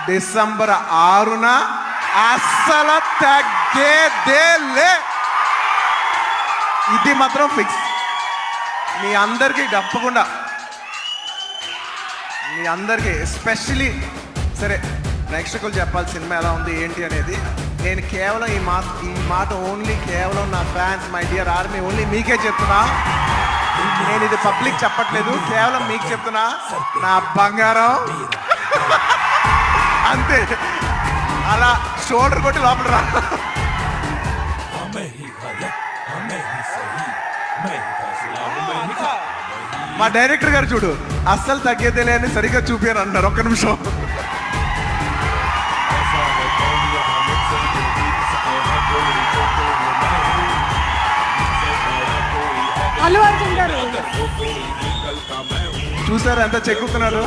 December 6న అస్సలు తగ్గేదేలే. ఇది మాత్రం ఫిక్స్. మీ అందరికీ తప్పకుండా, మీ అందరికీ ఎస్పెషలీ సరే ప్రేక్షకులు చెప్పాలి సినిమా ఎలా ఉంది ఏంటి అనేది. నేను కేవలం ఈ మాట ఓన్లీ కేవలం నా fans, my dear army, only మీకే చెప్తున్నా. నేను ఇది పబ్లిక్ చెప్పట్లేదు, కేవలం మీకు చెప్తున్నా. నా బంగారం అంతే, అలా షోల్డర్ కొట్టి లోపల రా. మా డైరెక్టర్ గారు చూడు, అస్సలు తగ్గేదేలే అని సరిగ్గా చూపారు అన్నారు. ఒక్క నిమిషం. అల్లు అర్జున్ గారు చూసారు ఎంత చెక్కుతున్నారు.